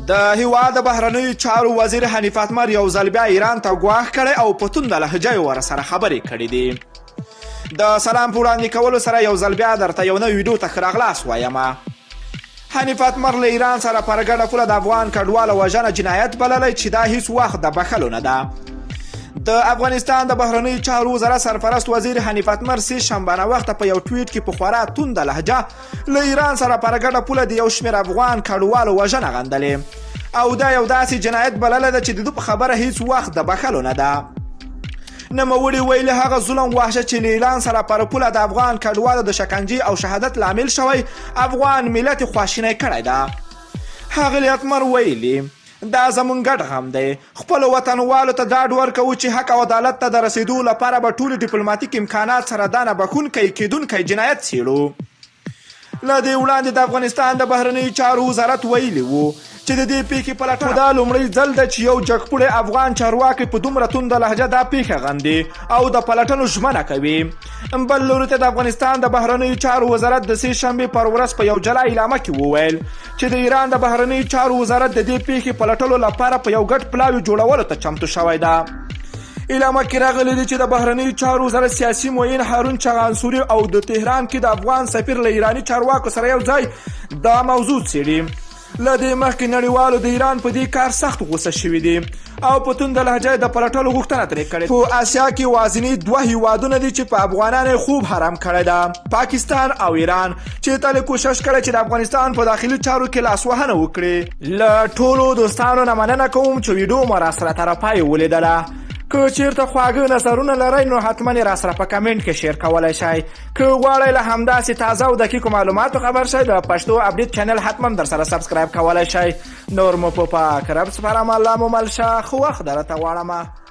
د هیواد بهرنیو چارو وزیر حنیف اتمر یو ځل بیا ایران ته ګواښ کړی او په تونده لهجه یې ورسره خبرې کړې دي. د سلام په وړاندې کولو سره یو ځل بیا درته یو نوی ویډیو ته ښه راغلاست وایم. حنیف اتمر له ایران سره پر ګډه پوله د افغان کډوالو وژنه جنایت بللی چې دا هیڅ وخت د بخښلو نه ده. د افغانستان د بهرنیو چارو وزارت سرپرست وزیر حنیف اتمر سه شنبه وخته په یو ټویټ کې په خورا تونده لهجه له ایران سره پر ګډه پوله د یو شمېر افغان کډوالو وژنه غندلې او دا یو داسې جنایت بللی ده چې د ده په خبره هیڅ وخت د بخښلو نه ده. نوموړي ویلي هغه ظلم وحشت چې له ایران سره پر پوله د افغان کډوالو د شکنجې او شهادت لامل شوی افغان ملت یې خواشینی کړی ده. ښاغلي اتمر ویلي دا زموږ ګډ غم دی. خپلو وطنوالو ته ډاډ ورکوو چې حق او عدالت ته د رسیدو لپاره به ټولو ډیپلوماتیک امکانات سره دا نه بخښونکی کیدونکی جنایت څیړو. له دې وړاندې د افغانستان د بهرنیو چارو وزارت ویلي وو چې د دې پیښې پلټنه دا لومړی ځل ده چې یو جګپوړی افغان چارواکی په دومره تونده لهجه دا پیښه غندي او د پلټنو ژمنه کوي. بل لوري ته د افغانستان د بهرنیو چارو وزارت د سه شنبې پر ورځ په یو جلا اعلامیه کې وویل چې د ایران د بهرنیو چارو وزارت د دې پیښې پلټلو لپاره په یو ګډ پلاوي جوړولو ته چمتو شوی ده. اعلامیه کې راغلی دی چې د بهرنیو چارو وزارت سیاسي معین هارون چغانسوري او د تهران کې د افغان سفیر له ایراني چارواکو سره یو ځای دا موضوع څیړي. له دې مخکې نړیوالو د ایران په دې کار سخت غوسه شوي دي او په تونده لهجه د پلټلو غوښتنه ترې کړې. په اسیا کې یوازینی دوه هیوادونه دي چې په افغانانو خوب حرام کړی ده، پاکستان او ایران، چې تل کوشش کړی چې د افغانستان په داخلي چارو کې لاسوهنه وکړي. له ټولو دوستانو نه مننه کوم چې ویډیو مو راسره تر پایه ولیدله. که چیرته خواږه نظرونه لرئ نو حتما یې راسره په کمنټ کې شیر کولی شئ. که غواړئ له همداسې تازه او دقیقو معلوماتو خبر شئ د پښتو اپډیټ چینل حتما در سره سبسکرایب کولی شئ. نور مو په پاک رب سپارم. الله مو مل شه. ښه وخت درته غواړم.